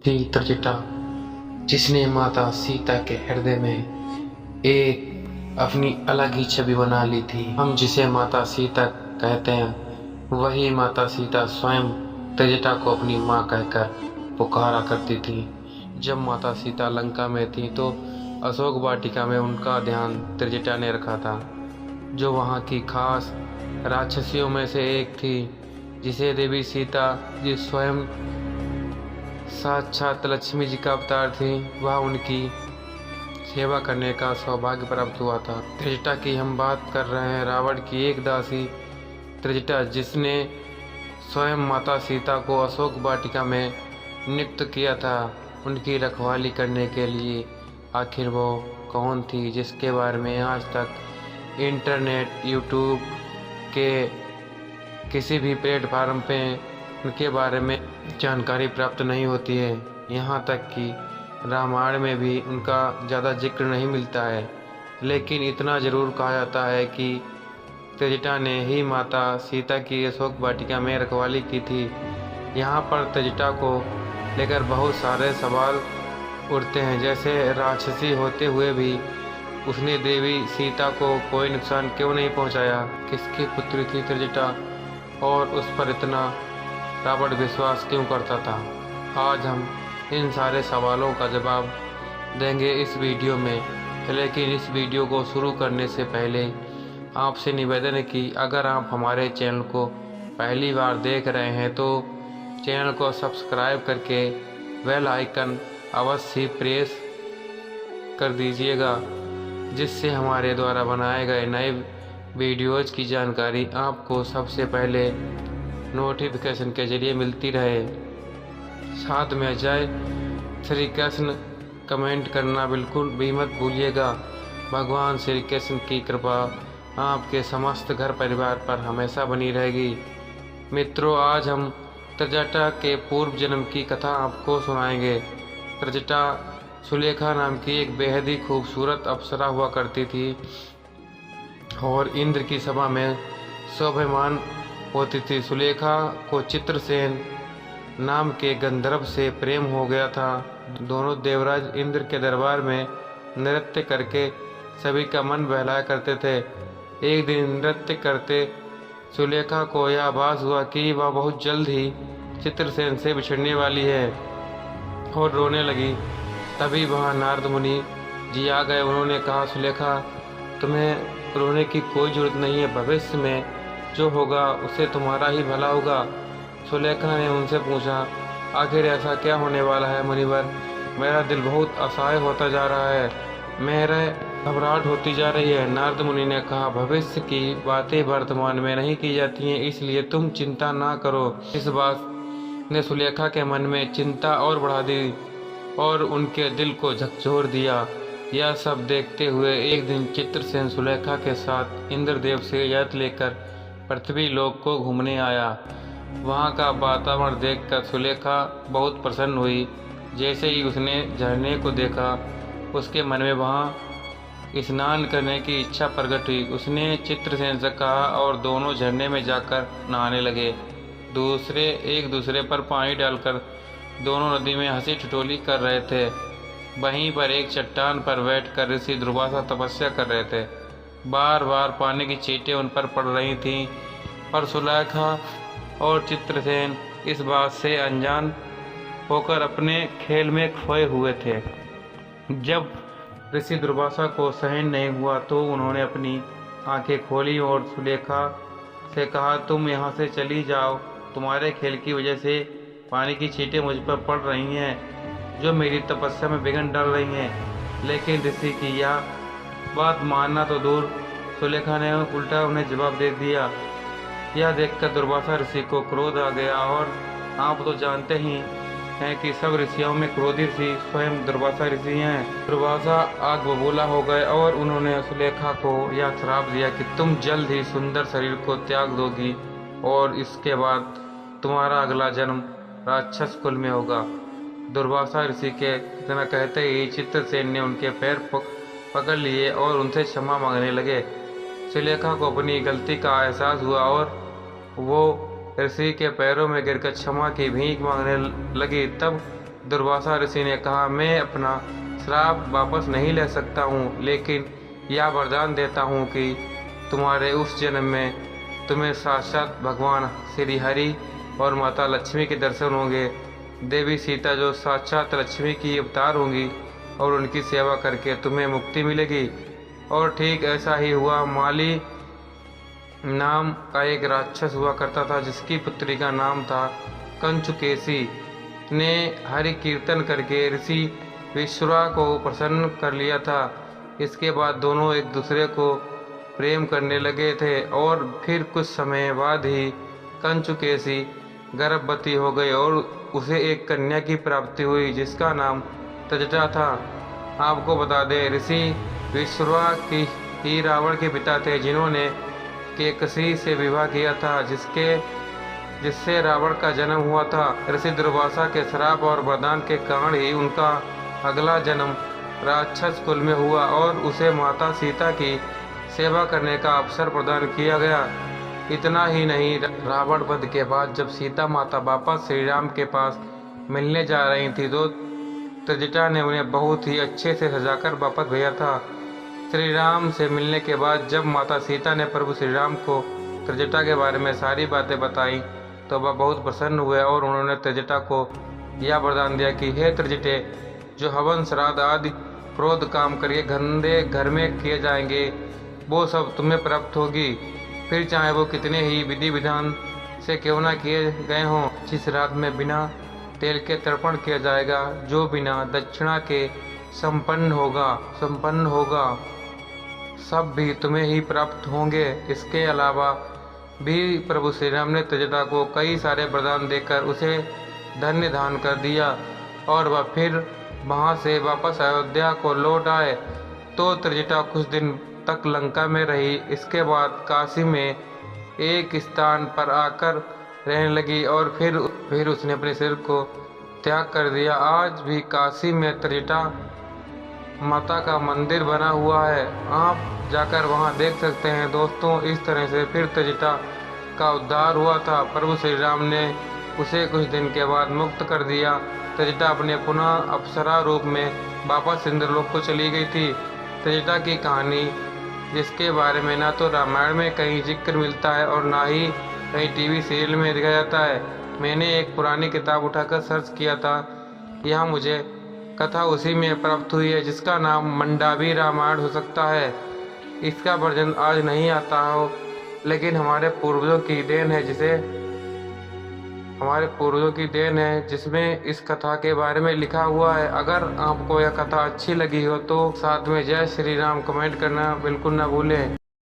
थी त्रिजटा, जिसने माता सीता के हृदय में एक अपनी अलग ही छवि बना ली थी। हम जिसे माता सीता कहते हैं, वही माता सीता स्वयं त्रिजटा को अपनी माँ कहकर पुकारा करती थी। जब माता सीता लंका में थी तो अशोक वाटिका में उनका ध्यान त्रिजटा ने रखा था, जो वहाँ की खास राक्षसियों में से एक थी, जिसे देवी सीता जी स्वयं साक्षात लक्ष्मी जी का अवतार थी। वह उनकी सेवा करने का सौभाग्य प्राप्त हुआ था। त्रिजटा की हम बात कर रहे हैं, रावण की एक दासी त्रिजटा, जिसने स्वयं माता सीता को अशोक वाटिका में नियुक्त किया था उनकी रखवाली करने के लिए। आखिर वो कौन थी, जिसके बारे में आज तक इंटरनेट, यूट्यूब के किसी भी प्लेटफार्म पे उनके बारे में जानकारी प्राप्त नहीं होती है। यहाँ तक कि रामायण में भी उनका ज़्यादा जिक्र नहीं मिलता है, लेकिन इतना ज़रूर कहा जाता है कि त्रिजटा ने ही माता सीता की अशोक वाटिका में रखवाली की थी। यहाँ पर त्रिजटा को लेकर बहुत सारे सवाल उठते हैं, जैसे राक्षसी होते हुए भी उसने देवी सीता को कोई नुकसान क्यों नहीं पहुँचाया, किसकी पुत्री थी त्रिजटा और उस पर इतना रावण विश्वास क्यों करता था। आज हम इन सारे सवालों का जवाब देंगे इस वीडियो में, लेकिन इस वीडियो को शुरू करने से पहले आपसे निवेदन है कि अगर आप हमारे चैनल को पहली बार देख रहे हैं तो चैनल को सब्सक्राइब करके बेल आइकन अवश्य प्रेस कर दीजिएगा, जिससे हमारे द्वारा बनाए गए नए वीडियोज की जानकारी आपको सबसे पहले नोटिफिकेशन के जरिए मिलती रहे। साथ में जय श्री कृष्ण कमेंट करना बिल्कुल भी मत भूलिएगा। भगवान श्री कृष्ण की कृपा आपके समस्त घर परिवार पर हमेशा बनी रहेगी। मित्रों, आज हम त्रिजटा के पूर्व जन्म की कथा आपको सुनाएंगे। त्रिजटा सुलेखा नाम की एक बेहद ही खूबसूरत अप्सरा हुआ करती थी और इंद्र की सभा में शोभायमान होती थी। सुलेखा को चित्रसेन नाम के गंधर्व से प्रेम हो गया था। दोनों देवराज इंद्र के दरबार में नृत्य करके सभी का मन बहलाया करते थे। एक दिन नृत्य करते सुलेखा को यह आभास हुआ कि वह बहुत जल्द ही चित्रसेन से बिछड़ने वाली है और रोने लगी। तभी वहाँ नारद मुनि जी आ गए। उन्होंने कहा, सुलेखा, तुम्हें रोने की कोई जरूरत नहीं है, भविष्य में जो होगा उससे तुम्हारा ही भला होगा। सुलेखा ने उनसे पूछा, आखिर ऐसा क्या होने वाला है मुनिवर? मेरा दिल बहुत असहाय होता जा रहा है, मेरे घबराहट होती जा रही है। नारद मुनि ने कहा, भविष्य की बातें वर्तमान में नहीं की जाती हैं, इसलिए तुम चिंता ना करो। इस बात ने सुलेखा के मन में चिंता और बढ़ा दी और उनके दिल को झकझोर दिया। यह सब देखते हुए एक दिन चित्रसेन सुलेखा के साथ इंद्रदेव से यज्ञ लेकर पृथ्वी लोक को घूमने आया। वहाँ का वातावरण देखकर सुलेखा बहुत प्रसन्न हुई। जैसे ही उसने झरने को देखा, उसके मन में वहाँ स्नान करने की इच्छा प्रकट हुई। उसने चित्रसेन से कहा और दोनों झरने में जाकर नहाने लगे। एक दूसरे पर पानी डालकर दोनों नदी में हंसी ठिठोली कर रहे थे। वहीं पर एक चट्टान पर बैठकर ऋषि दुर्वासा तपस्या कर रहे थे। बार बार पानी की छींटें उन पर पड़ रही थीं, पर सुलेखा और चित्रसेन इस बात से अनजान होकर अपने खेल में खोए हुए थे। जब ऋषि दुर्वासा को सहन नहीं हुआ तो उन्होंने अपनी आंखें खोली और सुलेखा से कहा, तुम यहाँ से चली जाओ, तुम्हारे खेल की वजह से पानी की छींटें मुझ पर पड़ रही हैं, जो मेरी तपस्या में विघ्न डाल रही हैं। लेकिन ऋषि की यह बात मानना तो दूर, सुलेखा ने उल्टा उन्हें जवाब दे दिया। यह देखकर दुर्वासा ऋषि को क्रोध आ गया और आप तो जानते ही हैं कि सब ऋषियों में क्रोधी ऋषि स्वयं दुर्वासा ऋषि हैं। दुर्वासा आग बबूला हो गए और उन्होंने सुलेखा को यह श्राप दिया कि तुम जल्द ही सुंदर शरीर को त्याग दोगी और इसके बाद तुम्हारा अगला जन्म राक्षस कुल में होगा। दुर्वासा ऋषि के इतना कहते ही चित्रसेन ने उनके पैर पकड़ लिए और उनसे क्षमा मांगने लगे। सुलेखा को अपनी गलती का एहसास हुआ और वो ऋषि के पैरों में गिरकर क्षमा की भीख मांगने लगी। तब दुर्वासा ऋषि ने कहा, मैं अपना श्राप वापस नहीं ले सकता हूँ, लेकिन यह वरदान देता हूँ कि तुम्हारे उस जन्म में तुम्हें साक्षात भगवान श्री हरि और माता लक्ष्मी के दर्शन होंगे। देवी सीता जो साक्षात लक्ष्मी की अवतार होंगी और उनकी सेवा करके तुम्हें मुक्ति मिलेगी। और ठीक ऐसा ही हुआ। माली नाम का एक राक्षस हुआ करता था, जिसकी पुत्री का नाम था कंचुकेशी। ने हरि कीर्तन करके ऋषि विश्वा को प्रसन्न कर लिया था। इसके बाद दोनों एक दूसरे को प्रेम करने लगे थे और फिर कुछ समय बाद ही कंचुकेशी गर्भवती हो गई और उसे एक कन्या की प्राप्ति हुई, जिसका नाम त्रिजटा था। आपको बता दें, ऋषि विश्वा की ही रावण के पिता थे, जिन्होंने केकसी से विवाह किया था, जिससे रावण का जन्म हुआ था। ऋषि दुर्वासा के श्राप और वरदान के कारण ही उनका अगला जन्म राक्षस कुल में हुआ और उसे माता सीता की सेवा करने का अवसर प्रदान किया गया। इतना ही नहीं, रावण वध के बाद जब सीता माता वापस श्री राम के पास मिलने जा रही थी, तो त्रिजटा ने उन्हें बहुत ही अच्छे से सजाकर वापस भेजा था। श्री राम से मिलने के बाद जब माता सीता ने प्रभु श्री राम को त्रिजटा के बारे में सारी बातें बताई, तो वह बहुत प्रसन्न हुए और उन्होंने त्रिजटा को यह वरदान दिया कि हे त्रिजटे, जो हवन श्राद्ध आदि क्रोध काम करके गंदे घर में किए जाएंगे, वो सब तुम्हें प्राप्त होगी, फिर चाहे वो कितने ही विधि विधान से क्यों न किए गए हों। जिस रात में बिना तेल के तर्पण किया जाएगा, जो बिना दक्षिणा के संपन्न होगा, सब भी तुम्हें ही प्राप्त होंगे। इसके अलावा भी प्रभु श्री राम ने त्रिजटा को कई सारे वरदान देकर उसे धन्य दान कर दिया और वह फिर वहाँ से वापस अयोध्या को लौट आए। तो त्रिजटा कुछ दिन तक लंका में रही। इसके बाद काशी में एक स्थान पर आकर रहने लगी और फिर उसने अपने सिर को त्याग कर दिया। आज भी काशी में त्रिजटा माता का मंदिर बना हुआ है, आप जाकर वहां देख सकते हैं। दोस्तों, इस तरह से फिर त्रिजटा का उद्धार हुआ था। प्रभु श्री राम ने उसे कुछ दिन के बाद मुक्त कर दिया। त्रिजटा अपने पुनः अप्सरा रूप में वापस इंद्रलोक को चली गई थी। त्रिजटा की कहानी, जिसके बारे में ना तो रामायण में कहीं जिक्र मिलता है और ना ही कहीं टीवी सीरियल में दिखाया जाता है। मैंने एक पुरानी किताब उठाकर सर्च किया था, यह मुझे कथा उसी में प्राप्त हुई है, जिसका नाम मंडावी रामायण हो सकता है। इसका वर्जन आज नहीं आता हो, लेकिन हमारे पूर्वजों की देन है जिसमें इस कथा के बारे में लिखा हुआ है। अगर आपको यह कथा अच्छी लगी हो तो साथ में जय श्री राम कमेंट करना बिल्कुल ना भूलें।